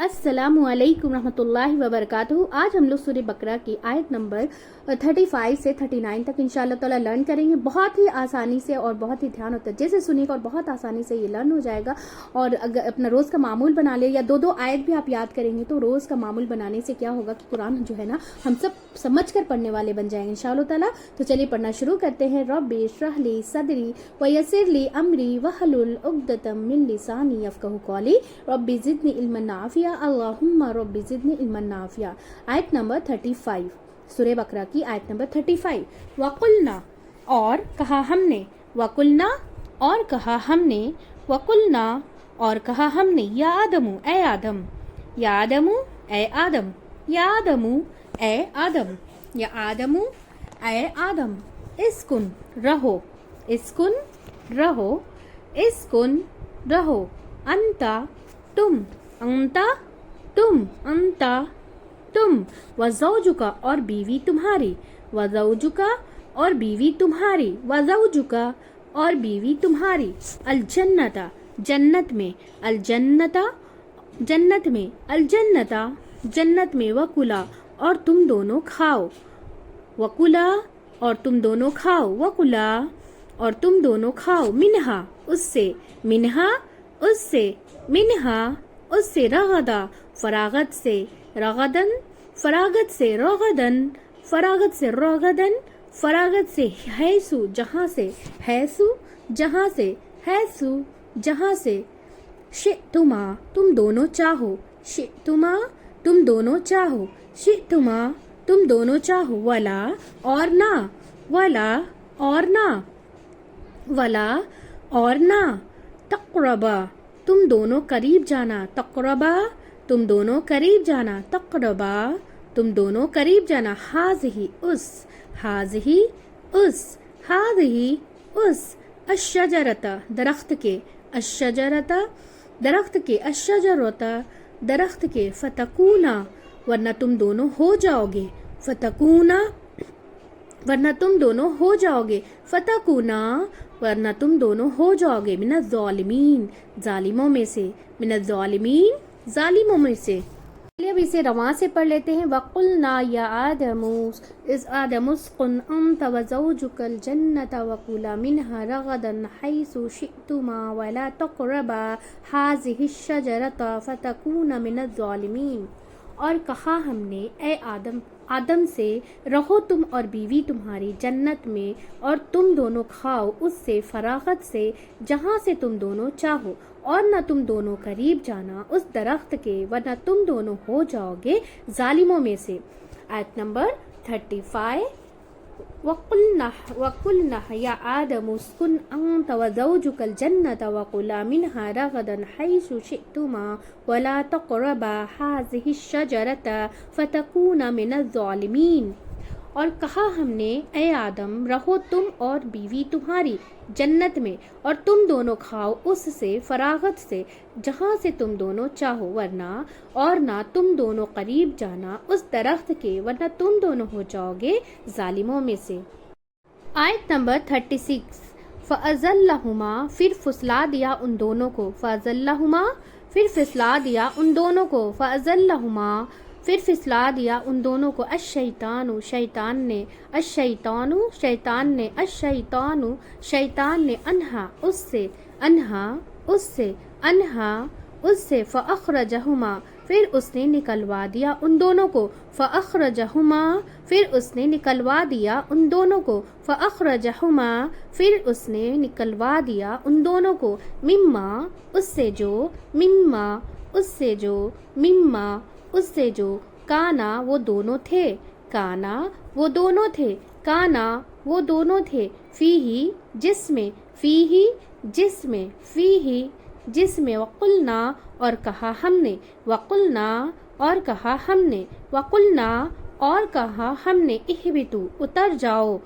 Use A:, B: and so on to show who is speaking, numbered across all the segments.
A: अस्सलामु अलैकुम रहमतुल्लाहि व बरकातहू। आज हम लोग सूरह बकरा की आयत नंबर 35 से 39 तक इंशाअल्लाह ताला लर्न करेंगे। बहुत ही आसानी से और बहुत ही ध्यान होता है जैसे सुनिएगा और बहुत आसानी से ये लर्न हो जाएगा। और अगर अपना रोज़ का मामूल बना ले या दो दो आयत भी आप याद करेंगे तो रोज़ का मामूल बनाने से क्या होगा कि कुरान जो है ना हम सब समझ कर पढ़ने वाले बन जाएंगे इंशाअल्लाह ताला। तो चलिए पढ़ना शुरू करते हैं। रब्बि इश्रह ली सदरी व यस्सिर ली अमरी वहलुल उक़दतम मिन लिसानी यफ़क़हू क़ौली रब्बि ज़िदनी इल्मन नाफ़िया अल्लाहुम्मा रब्बि ज़िदनी इल्मन नाफ़िया। आयत नंबर 35 सूरह बकरा की आयत नंबर 35। वकुलना और कहा हमने, वकुलना और कहा हमने, वकुलना और कहा हमने या आदमू ए आदम, या आदमू ए आदम, या आदमू ए आदम, या आदमू ए आदम इस्कुन रहो, इस्कुन रहो, इस्कुन रहो, अंता तुम, अंता तुम, अंता तुम, वज़ौजुका और बीवी तुम्हारी, वज़ौजुका और बीवी तुम्हारी, वज़ौजुका और बीवी तुम्हारी, अलजन्नता जन्नत में, अलजन्नता जन्नत में, अलजन्नता जन्नत में, वकुला और तुम दोनों खाओ, वकुला और तुम दोनों खाओ, वकुला और तुम दोनों खाओ, मिन्हा उससे, मिन्हा उससे, मिन्हा उससे, रगदा फरागत से, रगदन फरागत से, रगदन फरागत से, रगदन फरागत से, हैसु जहाँ से, हैसु जहाँ से, हैसु जहाँ से, शितुमा तुम दोनों चाहो, शितुमा तुम दोनों चाहो, शितुमा तुम दोनों चाहो, वला और ना, वला और ना, वला और ना, तक़रबा तुम दोनों करीब जाना, तक़रबा तुम दोनों करीब जाना, तक़रबा तुम दोनों करीब जाना, हाज़िही उस, हाज़िही उस, हाज़िही उस, अश्शजरता दरख्त के, अश्शजरता दरख्त के, अश्शजरता दरख्त के, फ़तकूना वरना तुम दोनों हो जाओगे, फ़तकूना वरना तुम दोनों हो जाओगे, फ़तकूना वरना तुम दोनों हो जाओगे, मिनज़ ज़ालिमीन जालिमों में से, मिनज़ ज़ालिमीन जालिमों में से। चलिए अब इसे रवां से पढ़ लेते हैं। वक़ुलना या आदमू इस आदमुस्कुन अंत व ज़ौजुकल जन्नत वकुला मिन्हा रगदन हैसु शि'तुमा वला तक़रबा हाज़िहि शजरता फ़तकूना मिनज़ ज़ालिमीन। और कहा हमने ए आदम, आदम से रहो तुम और बीवी तुम्हारी जन्नत में और तुम दोनों खाओ उससे फरागत से जहाँ से तुम दोनों चाहो, और न तुम दोनों करीब जाना उस दरख्त के वरना तुम दोनों हो जाओगे जालिमों में से। आयत नंबर 35। वकुलना या आदम उस्कुन अंत व ज़ौजुकल जन्नत वकुला मिन्हा रगदन हैसु शि'तुमा वला तक़रबा हाज़िहि शजरता फ़तकूना मिनज़ ज़ालिमीन। और कहा हमने ए आदम रहो तुम और बीवी तुम्हारी जन्नत में और तुम दोनों खाओ उससे फरागत से जहाँ से तुम दोनों चाहो, वरना और ना तुम दोनों करीब जाना उस दरख्त के वरना तुम दोनों हो जाओगे जालिमों में से। आयत नंबर 36। फ़अज़ल्लहुमा फिर फुसला दिया उन दोनों को, फ़अज़ल्लहुमा फिर फिसला दिया उन दोनों को, फ़अज़ल्लहुमा फिर फिसला दिया उन दोनों को, अश्शैतानु शैतान ने, अश्शैतानु शैतान ने, अश्शैतानु शैतान ने, अनहा उससे, अनहा उससे, अनहा उससे, फ़अख़रजहुमा फिर उसने निकलवा दिया उन दोनों को, फ़अख़रजहुमा फिर उसने निकलवा दिया उन दोनों को, फ़अख़रजहुमा फिर उसने निकलवा दिया उन दोनों को, मिम्मा उससे जो, मिम्मा उससे जो, मिम्मा उससे जो, काना वो दोनों थे, काना वो दोनों थे, काना वो दोनों थे, फ़ीही जिसमें, फ़ीही जिसमें, फ़ीही जिसमें, वक़ुलना और कहा हमने, वक़ुलना और कहा हमने, वक़ुलना और कहा हमने, इहबितू उतर जाओ,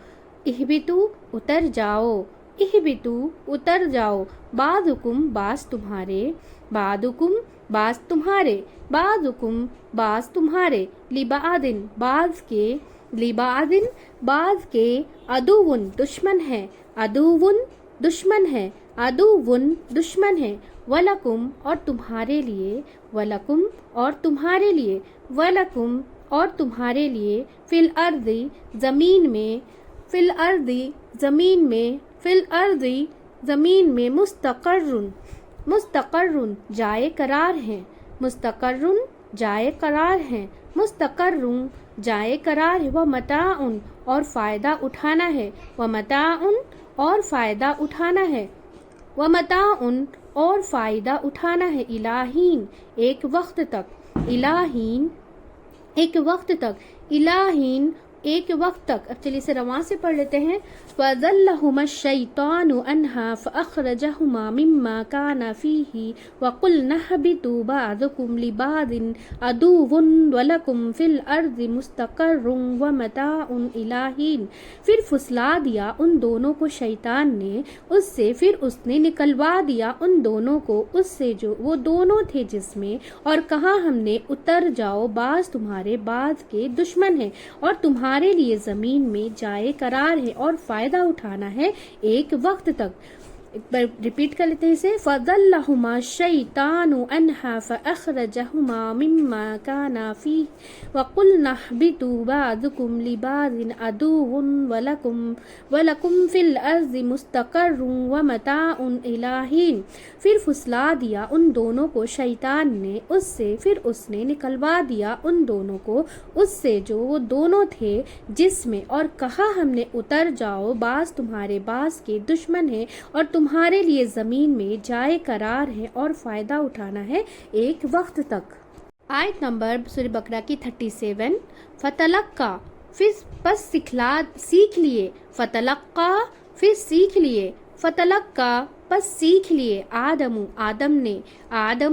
A: इहबितू उतर जाओ, इहबितू उतर जाओ, बाज़ुकुम बाज़ तुम्हारे, बाज़ुकुम बाज़ तुम्हारे, बाज़ुकुम बाज़ तुम्हारे, लिबादिन बाज़ के, लिबादिन बाज़ के, अदुवुन दुश्मन है, अदुवुन दुश्मन है, अदुवुन दुश्मन है, वलकुम और तुम्हारे लिए, वलकुम और तुम्हारे लिए, वलकुम और तुम्हारे लिए, फिल अर्दी जमीन में, फिल अर्दी जमीन में, फिल अर्दी जमीन में, मुस्तकर्रुन मुस्तकर्रुन जाए करार हैं, मुस्तकर्रुन जाए करार हैं, मुस्तकर्रुन जाए करार है, व मताउन और फ़ायदा उठाना है, व मताउन और फ़ायदा उठाना है, व मताउन और फ़ायदा उठाना है, इलाहीन एक वक्त तक, इलाहीन एक वक्त तक, इलाहीन एक वक्त तक। अब चलिए इसे रवां से पढ़ लेते हैं। फ़ज़ल्लहुमा शैतानु अन्हा फ़अख़रजहुमा मिम्मा काना फ़ीही वक़ुलना हबितू बअदुकुम लिबादिन अदुव्वुन वलकुम फ़िल अर्ज़ि मुस्तक़र्रुन व मताउन इला हीन। फिर फुसला दिया उन दोनों को शैतान ने उससे, फिर उसने निकलवा दिया उन दोनों को उससे जो वो दोनों थे जिसमें, और कहा हमने उतर जाओ, बाज तुम्हारे बाज के दुश्मन है और तुम्हारे लिए जमीन में जाए करार है और फायदा उठाना है एक वक्त तक। एक बार रिपीट कर लेते हैं इसे। फ़ज़ल्लहुमा शैतानु अन्हा फ़अख़रजहुमा मिम्मा काना फ़ीही वक़ुलना इहबितू बअदुकुम लिबादिन अदुव्वुन वलकुम फ़िल अर्ज़ि मुस्तक़र्रुन व मताउन इला हीन। फिर फुसला दिया उन दोनों को शैतान ने उससे, फिर उसने निकलवा दिया उन दोनों को उससे जो वो दोनों थे जिसमें, और कहा हमने उतर जाओ, बाज तुम्हारे बाज के दुश्मन है और तुम्हारे लिए ज़मीन में जाए करार है और फ़ायदा उठाना है एक वक्त तक। आयत नंबर सूरह बकरा की 37। फ़तलक्का फिर बस सीख लिए, फ़तलक्का फिर सीख लिए, फ़तलक्का बस सीख लिए, आदम ने, आदम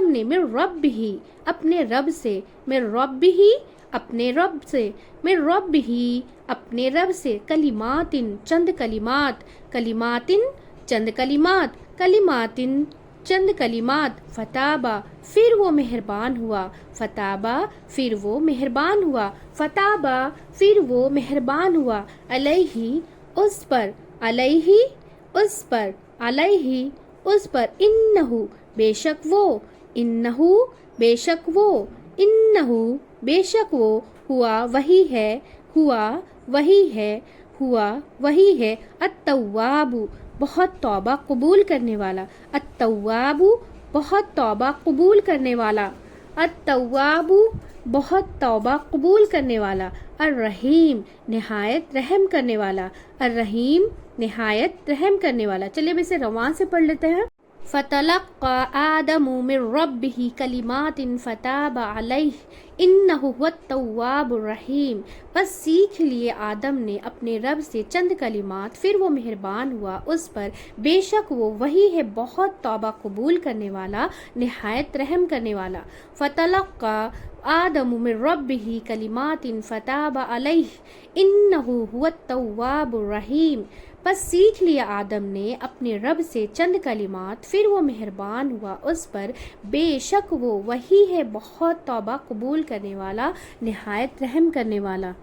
A: ने मिर रब्बिही अपने रब से, मिर रब्बिही अपने रब से, मिर रब्बिही अपने रब से, कलिमातिन चंद कलिमात, कलिमातिन चंद कलिमात, कलिमातिन चंद कलिमात, फताबा फिर वो मेहरबान हुआ, फताबा फिर वो मेहरबान हुआ, फताबा फिर वो मेहरबान हुआ, अलैहि उस पर, अलैहि उस पर, अलैहि उस पर, इन्नहु बेशक वो, इन्नहु बेशक वो, इन्नहु बेशक वो, हुआ वही है, हुआ वही है, हुआ वही है, अत्तव्वाबु बहुत तौबा कबूल करने वाला, अत्तव्वाबु बहुत तौबा कबूल करने वाला, अत्तव्वाबु बहुत तौबा कबूल करने वाला, अर्रहीम निहायत रहम करने वाला, अर्रहीम निहायत रहम करने वाला। चलिए अब इसे रवां से पढ़ लेते हैं। फ़तलक़्क़ा आदमु मिर रब्बिही कलिमातिन फ़ताबा अलैहि इन्नहु हुवत-तव्वाबुर रहीम। बस सीख लिए आदम ने अपने रब से चंद कलिमात, फिर वो मेहरबान हुआ उस पर, बेशक वो वही है बहुत तौबा कबूल करने वाला, निहायत रहम करने वाला। फ़तलक़्क़ा आदमु मिर रब्बिही कलिमातिन फ़ताबा अलैहि इन्नहु हुवत-तव्वाबुर रहीम। बस सीख लिया आदम ने अपने रब से चंद कलिमात, फिर वो मेहरबान हुआ उस पर, बेशक वो वही है बहुत तौबा कबूल करने वाला, निहायत रहम करने वाला।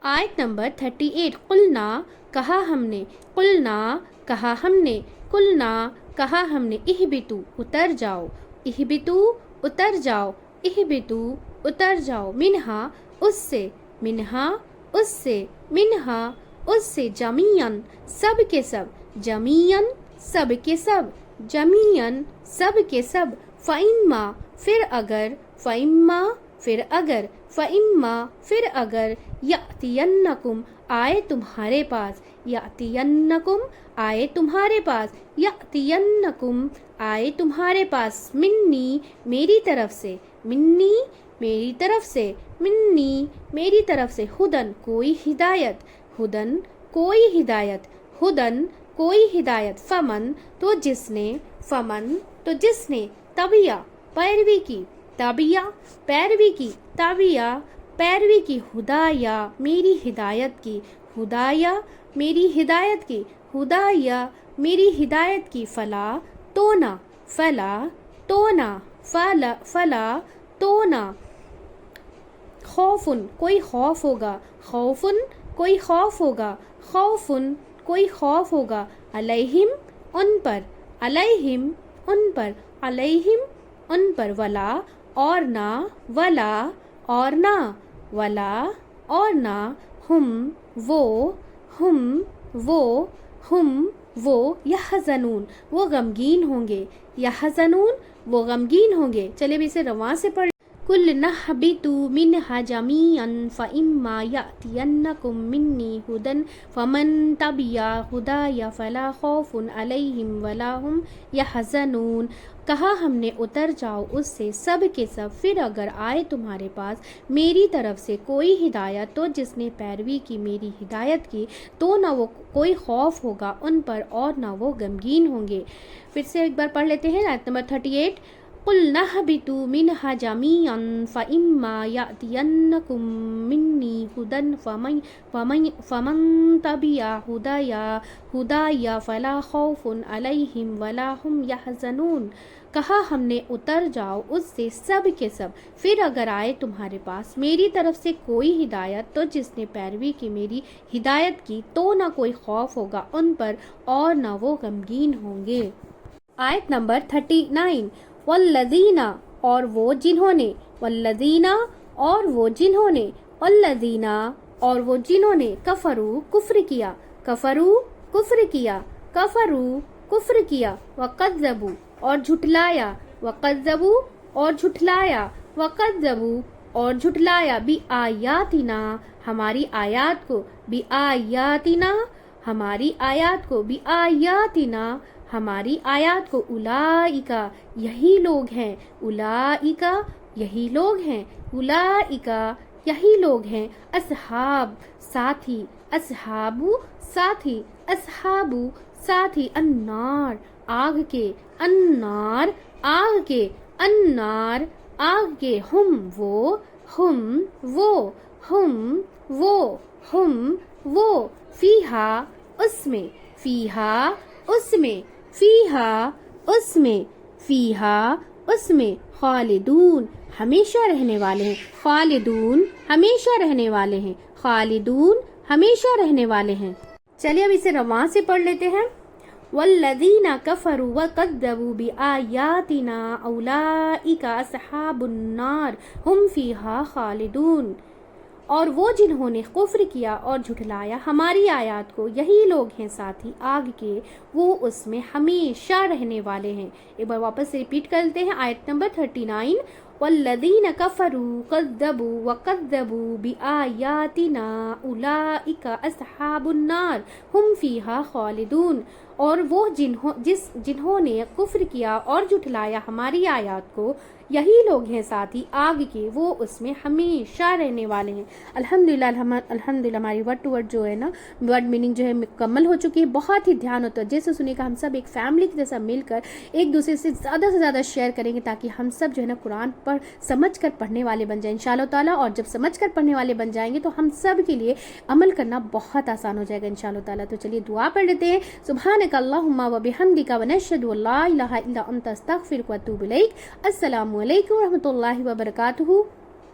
A: आयत नंबर 38। कुलना कहा हमने, कुलना कहा हमने, कुलना कहा हमने, इहबितू उतर जाओ, इहबितू उतर जाओ, इहबितू उतर जाओ, मिन्हा उससे, मिन्हा उससे, मिन्हा उससे, जमीयन सब के सब, जमीयन सब के सब, जमीयन सब के सब, फ़इम्मा फिर अगर, फ़इम्मा फिर अगर, फ़इम्मा फिर अगर, यअतियन्नकुम आए तुम्हारे पास, यअतियन्नकुम आए तुम्हारे पास, यअतियन्नकुम आए तुम्हारे पास, मिन्नी मेरी तरफ से, मिन्नी मेरी तरफ से, मिन्नी मेरी तरफ से, हुदन कोई हिदायत, हुदन कोई हिदायत, हुदन कोई हिदायत, फमन तो जिसने, फमन तो जिसने, तबिया पैरवी की, तबिया पैरवी की, तबिया पैरवी की, हुदाया मेरी हिदायत की, हुदाया मेरी हिदायत की, हुदाया मेरी हिदायत की, फला तो ना, फला तो ना, फला फला तो ना, खौफुन कोई खौफ होगा, खौफुन कोई खौफ होगा, खौफुन کوئی خوف ہوگا علیہم ان پر علیہم ان پر علیہم ان پر ولا اور نہ ولا اور نہ ولا اور نہ ہم وہ یحزنون وہ غمگین ہوں گے یحزنون وہ غمگین ہوں گے. چلے اب اسے رواں سے پڑھ. کل نہبطوا منها جميعا فإما يأتينكم مني هدى فمن تبع هداي فلا خوف عليهم ولا هم يحزنون. کہا ہم نے اتر جاؤ اس سے سب کے سب، پھر اگر آئے تمہارے پاس میری طرف سے کوئی ہدایت تو جس نے پیروی کی میری ہدایت کی تو نہ وہ کوئی خوف ہوگا ان پر اور نہ وہ غمگین ہوں گے. پھر سے ایک بار پڑھ لیتے ہیں آیت نمبر 38. قل نہبطوا منها جميعا فإما يأتينكم مني هدى فمن تبع هداي فلا خوف عليهم ولا هم يحزنون. کہا ہم نے اتر جاؤ اس سے سب کے سب، پھر اگر آئے تمہارے پاس میری طرف سے کوئی ہدایت تو جس نے پیروی کی میری ہدایت کی تو نہ کوئی خوف ہوگا ان پر اور نہ وہ غمگین ہوں گے. آیت نمبر 39. والذین اور وہ جنہوں نے والذین اور وہ جنہوں نے والذین اور وہ جنہوں نے کفروا کفر کیا کفروا کفر کیا کفروا کفر کیا وکذبوا اور جھٹلایا وکذبوا اور جھٹلایا وکذبوا اور جھٹلایا بآیاتنا ہماری آیات کو بآیاتنا ہماری آیات کو بآیاتنا ہماری آیات کو اولئک یہی لوگ ہیں اولئک یہی لوگ ہیں اولئک یہی لوگ ہیں اصحاب ساتھی اصحاب ساتھی اصحاب ساتھی النار آگ کے النار آگ کے النار آگ کے ہم وہ فیہا اس میں فیہا اس میں فیہا اس میں فیہا اس میں خالدون ہمیشہ رہنے والے ہیں خالدون ہمیشہ رہنے والے ہیں خالدون ہمیشہ رہنے والے ہیں. چلیے اب اسے رواں سے پڑھ لیتے ہیں. والذین کفروا وکذبوا بآیاتنا اولئک اصحاب النار ہم فیہا خالدون. اور وہ جنہوں نے کفر کیا اور جھٹلایا ہماری آیات کو یہی لوگ ہیں ساتھی آگ کے وہ اس میں ہمیشہ رہنے والے ہیں. ایک بار واپس سے ریپیٹ کرتے ہیں آیت نمبر 39. والذین کفروا کذبوا وکذبوا بآیاتنا اولئک اصحاب النار ہم فیہا خالدون. اور وہ جنہوں نے کفر کیا اور جھٹلایا ہماری آیات کو یہی لوگ ہیں ساتھی آگ کے وہ اس میں ہمیشہ رہنے والے ہیں. الحمدللہ ہماری ورڈ ٹو ورڈ جو ہے نا ورڈ میننگ جو ہے مکمل ہو چکی ہے. بہت ہی دھیان ہوتا ہے جیسے سنیے گا ہم سب ایک فیملی کی جیسا مل کر ایک دوسرے سے زیادہ شیئر کریں گے تاکہ ہم سب جو ہے نا قرآن پر سمجھ کر پڑھنے والے بن جائیں انشاءاللہ تعالیٰ. اور جب سمجھ کر پڑھنے والے بن جائیں گے تو ہم سب کے لیے عمل کرنا بہت آسان ہو جائے گا انشاءاللہ تعالیٰ. تو چلیے دعا پڑھ لیتے ہیں. سبحانک اللہم و بحمدک ونشہد ان لا الہ الا انت استغفرک و اتوب الیک. السلام علیکم ورحمۃ اللہ وبرکاتہ.